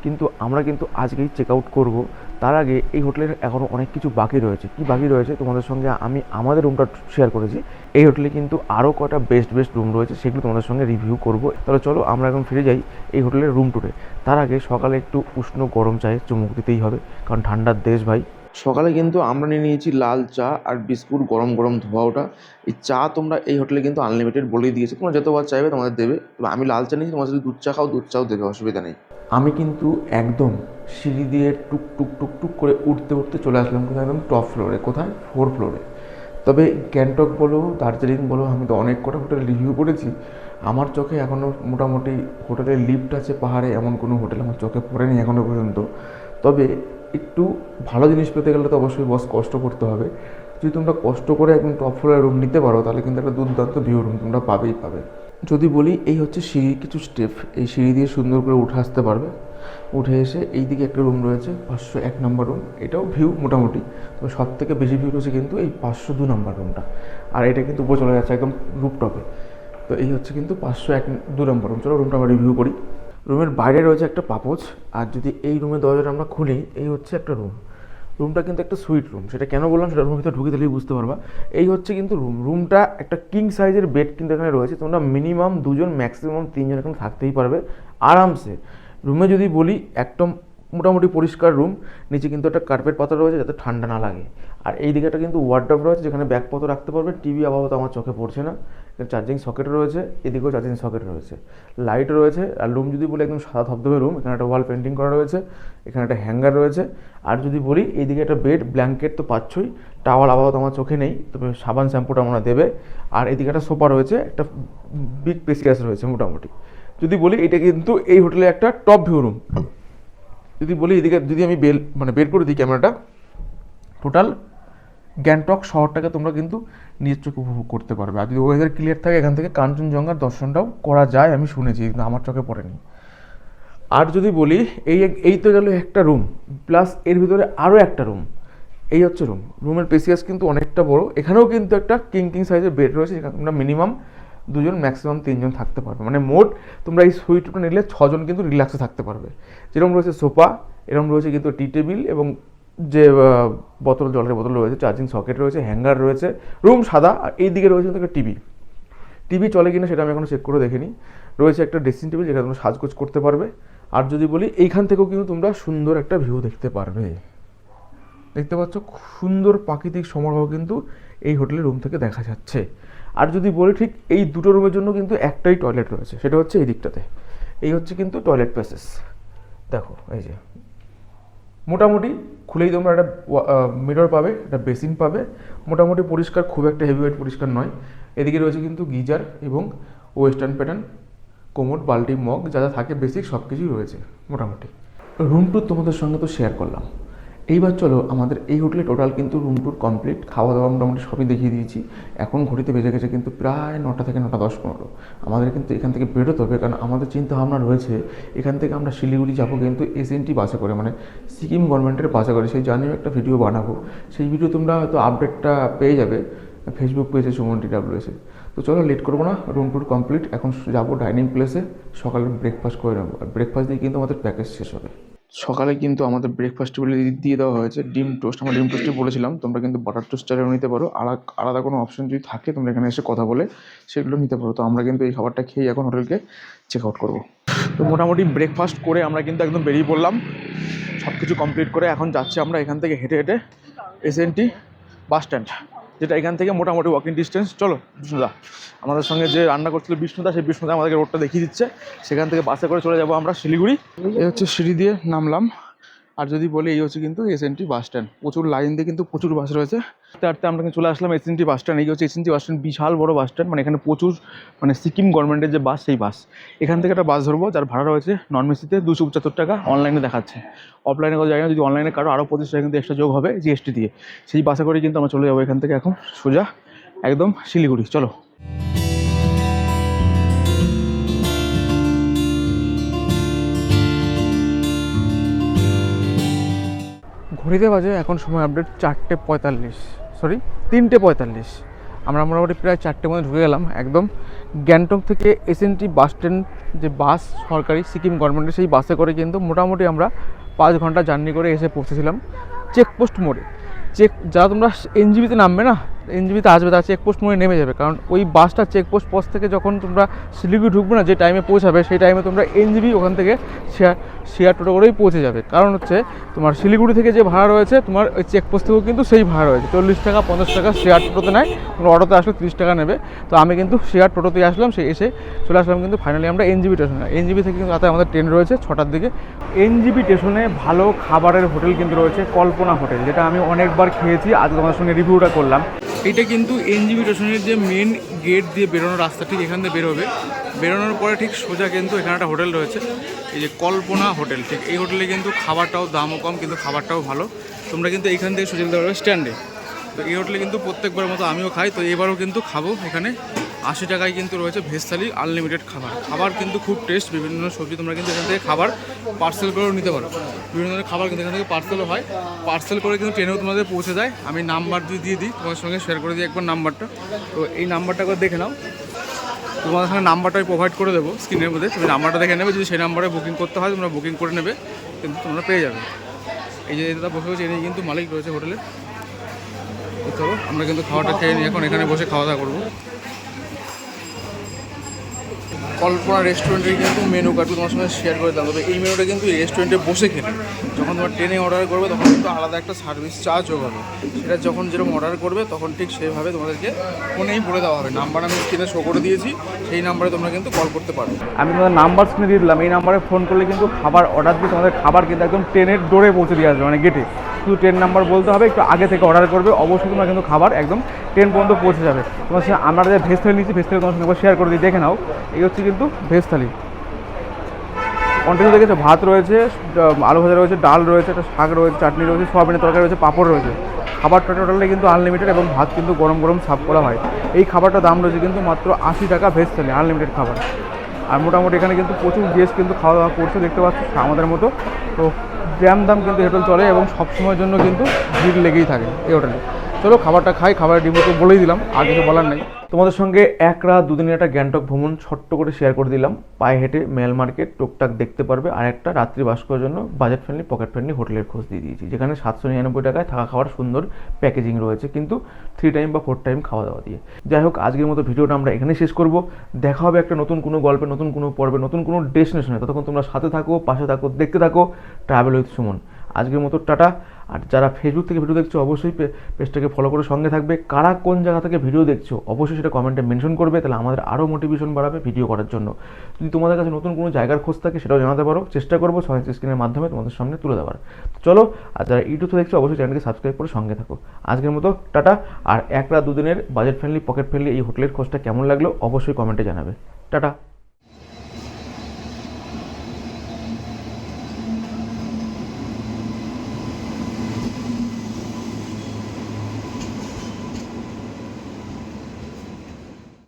কিন্তু আমরা কিন্তু আজকেই চেক আউট করবো। তার আগে এই হোটেলের এখনও অনেক কিছু বাকি রয়েছে। কি বাকি রয়েছে তোমাদের সঙ্গে আমি আমাদের রুমটা শেয়ার করেছি। এই হোটেলে কিন্তু আরও কটা বেস্ট রুম রয়েছে, সেগুলো তোমাদের সঙ্গে রিভিউ করব। তাহলে চলো আমরা এখন ফিরে যাই এই হোটেলের রুম ট্যুরে। তার আগে সকালে একটু উষ্ণ গরম চায়ে চুমুক দিতেই হবে, কারণ ঠান্ডার দেশ ভাই। সকালে কিন্তু আমরা নিয়ে নিয়েছি লাল চা আর বিস্কুট, গরম ধোয়া ওটা। এই চা তোমরা এই হোটেলে কিন্তু আনলিমিটেড বলেই দিয়েছে, তোমরা যতবার চাইবে তোমাদের দেবে। তবে আমি লাল চা নিয়েছি, তোমার যদি দুধ চা খাও দুধ চাও দেবে, অসুবিধা নেই। আমি কিন্তু একদম সিঁড়ি দিয়ে টুক করে উঠতে চলে আসলাম কিন্তু একদম টপ ফ্লোরে। কোথায়? 4th ফ্লোরে। তবে গ্যাংটক বলো, দার্জিলিং বলো, আমি তো অনেক কটা হোটেল রিভিউ করেছি। আমার চোখে এখনও মোটামুটি হোটেলের লিফট আছে পাহাড়ে, এমন কোনো হোটেল আমার চোখে পড়েনি এখনও পর্যন্ত। তবে একটু ভালো জিনিস পেতে গেলে তো অবশ্যই বস কষ্ট করতে হবে। যদি তোমরা কষ্ট করে একদম টপ ফ্লোরে রুম নিতে পারো, তাহলে কিন্তু একটা দুর্দান্ত ভিউ রুম তোমরা পাবে। যদি বলি, এই হচ্ছে সিঁড়ির কিছু স্টেপ, এই সিঁড়ি দিয়ে সুন্দর করে উঠে আসতে পারবে। উঠে এসে এই দিকে একটা রুম রয়েছে, 501 নম্বর রুম। এটাও ভিউ মোটামুটি, তবে সব থেকে বেশি ভিউ রয়েছে কিন্তু এই 502 নম্বর রুমটা। আর এটা কিন্তু উপরে চলে যাচ্ছে একদম রুপটপে। তো এই হচ্ছে কিন্তু 502 নম্বর রুম। চলো রুমটা আমরা রিভিউ করি। রুমের বাইরে রয়েছে একটা পাপোচ। আর যদি এই রুমের দরজাটা আমরা খুলি, এই হচ্ছে একটা রুমটা কিন্তু একটা সুইট রুম। সেটা কেন বললাম, সেটা রুমের ভিতরে ঢুকে দিলেই বুঝতে পারবা। এই হচ্ছে কিন্তু রুমটা একটা কিং সাইজের বেড কিন্তু এখানে রয়েছে। তোমরা মিনিমাম 2 জন, ম্যাক্সিমাম 3 জন এখানে থাকতেই পারবে আরামসে। রুমে যদি বলি, একদম মোটামুটি পরিষ্কার রুম। নিচে কিন্তু একটা কার্পেট পাতা রয়েছে যাতে ঠান্ডা না লাগে। আর এই দিকে একটা কিন্তু ওয়ার্ডরোব রয়েছে, যেখানে ব্যাগপত্র রাখতে পারবে। টিভি আপাতত আমার চোখে পড়ছে না। এখানে চার্জিং সকেট রয়েছে, এদিকেও চার্জিং সকেট রয়েছে, লাইট রয়েছে। আর রুম যদি বলি, একদম সাদা ধবধবে রুম। এখানে একটা ওয়াল পেন্টিং করা রয়েছে, এখানে একটা হ্যাঙ্গার রয়েছে। আর যদি বলি, এইদিকে একটা বেড, ব্ল্যাঙ্কেট তো পাচ্ছই, টাওয়াল আপাতত আমার চোখে নেই, তবে সাবান শ্যাম্পুটা আমরা দেবে। আর এদিকে একটা সোফা রয়েছে, একটা বিগ পেসিয়াস রয়েছে মোটামুটি। যদি বলি, এটা কিন্তু এই হোটেলে একটা টপ ভিউ রুম। যদি বলি, এদিকে যদি আমি বের করে দিই ক্যামেরাটা, টোটাল গ্যাংটক শহরটাকে তোমরা কিন্তু নিজের চোখে উপভোগ করতে পারবে। আর যদি ওয়েদার ক্লিয়ার থাকে, এখান থেকে কাঞ্চনজঙ্ঘার দর্শনটাও করা যায়, আমি শুনেছি, কিন্তু আমার চোখে পড়েনি। আর যদি বলি, এই তো গেল একটা রুম, প্লাস এর ভিতরে আরও একটা রুম। এই হচ্ছে রুমের পেসিয়াস কিন্তু অনেকটা বড়। এখানেও কিন্তু একটা কিং সাইজের বেড রয়েছে, যেখানে তোমরা মিনিমাম 2 জন, ম্যাক্সিমাম 3 জন থাকতে পারবে। মানে মোট তোমরা এই সুইটটা নিলে 6 জন কিন্তু রিল্যাক্সে থাকতে পারবে। যেরকম রয়েছে সোফা, এরকম রয়েছে কিন্তু টি টেবিল, এবং যে জলের বোতল রয়েছে, চার্জিং সকেট রয়েছে, হ্যাঙ্গার রয়েছে। রুম সাদা। আর এই দিকে রয়েছে কিন্তু একটা টিভি চলে কিনা সেটা আমি এখনও চেক করে দেখিনি। রয়েছে একটা ড্রেসিং টেবিল, যেখানে তোমরা সাজগোজ করতে পারবে। আর যদি বলি, এইখান থেকেও কিন্তু তোমরা সুন্দর একটা ভিউ দেখতে পারবে। দেখতে পাচ্ছ, সুন্দর প্রাকৃতিক সমারোহ কিন্তু এই হোটেলের রুম থেকে দেখা যাচ্ছে। আর যদি বলি, ঠিক এই দুটো রুমের জন্য কিন্তু একটাই টয়লেট রয়েছে, সেটা হচ্ছে এই দিকটাতে। এই হচ্ছে কিন্তু টয়লেট প্যাসেজ। দেখো, এই যে মোটামুটি খুলেই তোমরা একটা মিরর পাবে, একটা বেসিন পাবে। মোটামুটি পরিষ্কার, খুব একটা হেভিওয়েট পরিষ্কার নয়। এদিকে রয়েছে কিন্তু গিজার এবং ওয়েস্টার্ন প্যাটার্ন কোমোড, বালতি, মগ, যা যা থাকে বেসিক সব কিছুই রয়েছে মোটামুটি। রুম ট্যুর তোমাদের সঙ্গে তো শেয়ার করলাম। এইবার চলো, আমাদের এই হোটেলে টোটাল কিন্তু রুম ট্যুর কমপ্লিট। খাওয়া দাওয়া মোটামুটি সবই দেখিয়ে দিয়েছি। এখন ঘড়িতে বেজে গেছে কিন্তু প্রায় 9টা থেকে 9টা 10-15। আমাদের কিন্তু এখান থেকে বেরোতে হবে, কারণ আমাদের চিন্তা ভাবনা রয়েছে এখান থেকে আমরা শিলিগুড়ি যাবো কিন্তু SNT বাসে করে, মানে সিকিম গভর্নমেন্টের বাসে করে। সেই জার্নিও একটা ভিডিও বানাবো। সেই ভিডিও তোমরা হয়তো আপডেটটা পেয়ে যাবে ফেসবুক পেজে সুমন TWS। তো চলো লেট করবো না, রুম ট্যুর কমপ্লিট। এখন যাবো ডাইনিং প্লেসে, সকালে ব্রেকফাস্ট করে নেবো। আর ব্রেকফাস্ট দিয়ে কিন্তু আমাদের প্যাকেজ শেষ হবে। সকালে কিন্তু আমাদের ব্রেকফাস্ট টেবিলে দিয়ে দেওয়া হয়েছে ডিম টোস্ট। আমরা ডিম টোস্টই বলেছিলাম, তোমরা কিন্তু বাটার টোস্ট চাইলেও নিতে পারো। আলাদা কোনো অপশন যদি থাকে, তোমরা এখানে এসে কথা বলে সেগুলো নিতে পারো। তো আমরা কিন্তু এই খাবারটা খেয়ে এখন হোটেলকে চেক আউট করবো। তো মোটামুটি ব্রেকফাস্ট করে আমরা কিন্তু একদম বেরিয়ে পড়লাম, সব কিছু কমপ্লিট করে। এখন যাচ্ছি আমরা এখান থেকে হেঁটে SNT বাস স্ট্যান্ড, যেটা এখান থেকে মোটামুটি ওয়াকিং ডিস্টেন্স। চলো, বিষ্ণুদা আমাদের সঙ্গে যে রান্না করছিল, বিষ্ণুদা, সেই বিষ্ণুদা আমাদেরকে রোডটা দেখিয়ে দিচ্ছে। সেখান থেকে বাসে করে চলে যাবো আমরা শিলিগুড়ি। এই হচ্ছে সিঁড়ি দিয়ে নামলাম। আর যদি বলি, এই হচ্ছে কিন্তু SNT বাস স্ট্যান্ড। প্রচুর লাইন দিয়ে কিন্তু প্রচুর বাস রয়েছে। তারপরে আমরা কিন্তু চলে আসলাম SNT বাস স্ট্যান্ড। এই হচ্ছে SNT বাস স্ট্যান্ড, বিশাল বড় বাস স্ট্যান্ড। মানে এখানে প্রচুর, মানে সিকিম গভর্নমেন্টের যে বাস, সেই বাস। এখান থেকে একটা বাস ধরবো, যার ভাড়া রয়েছে নন এসিতে 275 টাকা, অনলাইনে দেখাচ্ছে। অফলাইনে কোনো জায়গা যদি অনলাইনে কারো আরও 25 টাকা কিন্তু এক্সট্রা যোগ হবে GST দিয়ে। সেই বাসে করে কিন্তু আমরা চলে যাবো এখান থেকে এখন সোজা একদম শিলিগুড়ি। চলো। ঘড়িতে বাজে এখন সময় আপডেট 4:45, সরি 3:45। আমরা মোটামুটি প্রায় 4টের মধ্যে ঢুকে গেলাম একদম। গ্যাংটক থেকে SNT বাস স্ট্যান্ড, যে বাস সরকারি সিকিম গভর্নমেন্টের, সেই বাসে করে কিন্তু মোটামুটি আমরা 5 ঘন্টা জার্নি করে এসে পৌঁছেছিলাম চেকপোস্ট মোড়ে। যারা তোমরা NGP-তে নামবে না, NGP-তে আসবে, তারা চেকপোস্ট মোড়ে নেমে যাবে, কারণ ওই বাসটা চেকপোস্ট পথ থেকে যখন তোমরা শিলিগুড়ি ঢুকবে না, যে টাইমে পৌঁছাবে সেই টাইমে তোমরা NGP ওখান থেকে শেয়ার টোটো করেই পৌঁছে যাবে। কারণ হচ্ছে তোমার শিলিগুড়ি থেকে যে ভাড়া রয়েছে, তোমার ওই চেকপোস্ট থেকেও কিন্তু সেই ভাড়া রয়েছে, 40 টাকা 50 টাকা শেয়ার টোটোতে নেয়, তোমরা অটোতে আসলে 30 টাকা নেবে। তো আমি কিন্তু শেয়ার টোটোতেই আসলাম, এসে চলে আসলাম কিন্তু ফাইনালি আমরা NGP স্টেশনে। NGP থেকে কিন্তু রাতে আমাদের ট্রেন রয়েছে 6টার দিকে। NGP স্টেশনে ভালো খাবারের হোটেল কিন্তু রয়েছে কল্পনা হোটেল, যেটা আমি অনেকবার খেয়েছি, আজকে তোমাদের সঙ্গে রিভিউটা করলাম। এটা কিন্তু NGP স্টেশনের যে মেন গেট দিয়ে বেরোনোর রাস্তা, ঠিক এখান থেকে বেরোবে। বেরোনোর পরে ঠিক সোজা কিন্তু এখানে একটা হোটেল রয়েছে, এই যে কল্পনা হোটেল। ঠিক এই হোটেলে কিন্তু খাবারটাও দামও কম, কিন্তু খাবারটাও ভালো। তোমরা কিন্তু এইখান থেকে সোজা যেতে পারবে স্ট্যান্ডে। তো এই হোটেলে কিন্তু প্রত্যেকবারের মতো আমিও খাই, তো এবারও কিন্তু খাবো। এখানে 80 টাকায় কিন্তু রয়েছে ভেজ থালি, আনলিমিটেড খাবার কিন্তু খুব টেস্ট। বিভিন্ন সবজি তোমরা কিন্তু এখান থেকে খাবার পার্সেল করেও নিতে পারো। বিভিন্ন ধরনের খাবার কিন্তু এখান থেকে পার্সেলও হয়, পার্সেল করে কিন্তু ট্রেনেও তোমাদের পৌঁছে যায়। আমি নাম্বার দিয়ে দিই, তোমাদের সঙ্গে শেয়ার করে দিই একবার নাম্বারটা। তো এই নাম্বারটা করে দেখে নাও, তোমাদের এখানে নাম্বারটা আমি প্রোভাইড করে দেবো স্ক্রিনের মধ্যে। তুমি নাম্বারটা দেখে নেবে, যদি সেই নাম্বারে বুকিং করতে হয় তোমরা বুকিং করে নেবে, কিন্তু তোমরা পেয়ে যাবে। এই যে এটা বসে বসে এনেই কিন্তু মালিক রয়েছে হোটেলের। তো আমরা কিন্তু খাওয়াটা খেয়ে নিই, এখন এখানে বসে খাওয়া দাওয়া করবো। কল্পনা রেস্টুরেন্টের কিন্তু মেনু কার্ড তোমার সঙ্গে শেয়ার করে দিলাম। তবে এই মেনুটা কিন্তু রেস্টুরেন্টে বসে খেলে, যখন তোমার ট্রেনে অর্ডার করবে তখন কিন্তু আলাদা একটা সার্ভিস চার্জও হবে। সেটা যখন যেরকম অর্ডার করবে তখন ঠিক সেভাবে তোমাদেরকে ফোনেই বলে দেওয়া হবে। নাম্বার আমি স্ক্রিনে শো করে দিয়েছি, সেই নাম্বারে তোমরা কিন্তু কল করতে পারো। আমি তোমাদের নাম্বার স্ক্রিনে দিয়ে দিলাম, এই নাম্বারে ফোন করলে কিন্তু খাবার অর্ডার দিয়ে তোমাদের খাবার কিন্তু একদম ট্রেনের ডোরে পৌঁছে দিয়ে আসবে, মানে গেটে। শুধু ট্রেন নাম্বার বলতে হবে, একটু আগে থেকে অর্ডার করবে, অবশ্যই তোমরা কিন্তু খাবার একদম ট্রেন পর্যন্ত পৌঁছে যাবে। তোমার সঙ্গে আমরা যে ভেজ থালি নিচ্ছি, ভেজ থালি তোমার সঙ্গে শেয়ার করে দিই, দেখে নাও। এই হচ্ছে কিন্তু ভেজ থালি। কন্টিনিউ দেখেছো, ভাত রয়েছে, আলু ভাজা রয়েছে, ডাল রয়েছে, একটা শাক রয়েছে, চাটনি রয়েছে, সয়াবিনের তরকারি রয়েছে, পাঁপড় রয়েছে। খাবারটা টোটালি কিন্তু আনলিমিটেড, এবং ভাত কিন্তু গরম গরম সার্ভ করা হয়। এই খাবারটার দাম রয়েছে কিন্তু মাত্র 80 টাকা ভেজ থালি, আনলিমিটেড খাবার। আর মোটামুটি এখানে কিন্তু প্রচুর গেস্ট কিন্তু খাওয়া দাওয়া করছে, দেখতে পাচ্ছি আমাদের মতো। তো জ্যাম দাম কিন্তু হোটেল চলে, এবং সবসময়ের জন্য কিন্তু ভিড় লেগেই থাকে এই হোটেলে। চলো খাবারটা খাই, খাবারের রিভিউ তো বলেই দিলাম, আর কিছু বলার নেই। তোমাদের সঙ্গে 1 রাত 2 দিনের একটা গ্যাংটক ভ্রমণ ছোট্ট করে শেয়ার করে দিলাম। পায়ে হেঁটে মেল মার্কেট টুকটাক দেখতে পারবে, আর একটা রাত্রি বাস করার জন্য বাজেট ফ্রেন্ডলি পকেট ফ্রেন্ডলি হোটেলের খোঁজ দিয়ে দিয়েছি, যেখানে 799 টাকায় থাকা খাওয়ার সুন্দর প্যাকেজিং রয়েছে, কিন্তু 3 টাইম বা 4 টাইম খাওয়া দাওয়া দিয়ে। যাই হোক, আজকের মতো ভিডিওটা আমরা এখানে শেষ করব। দেখা হবে একটা নতুন কোনো গল্পে, নতুন কোনো পর্বে, নতুন কোনো ডেস্টিনেশনে। ততক্ষণ তোমরা সাথে থাকো, পাশে থাকো, দেখতে থাকো ট্রাভেল উইথ সুমন। আজকের মতো টাটা। আর যারা ফেসবুক থেকে ভিডিও দেখছো অবশ্যই পেজটাকে ফলো করে সঙ্গে থাকবে। কারা কোন জায়গা থেকে ভিডিও দেখছো অবশ্যই সেটা কমেন্টে মেনশন করবে, তাহলে আমাদের আরও মোটিভেশন বাড়াবে ভিডিও করার জন্য। যদি তোমাদের কাছে নতুন কোনো জায়গার খোঁজ থাকে সেটাও জানাতে পারো, চেষ্টা করবো সয়েন্স স্ক্রিনের মাধ্যমে তোমাদের সামনে তুলে দেওয়ার। চলো, আর যারা ইউটিউবে দেখছো অবশ্যই চ্যানেলকে সাবস্ক্রাইব করে সঙ্গে থাকো। আজকের মতো টাটা। আর 1 রাত 2 দিনের বাজেট ফ্রেন্ডলি পকেট ফ্রেন্ডলি এই হোটেলের খোঁজটা কেমন লাগলো অবশ্যই কমেন্টে জানাবে। টাটা।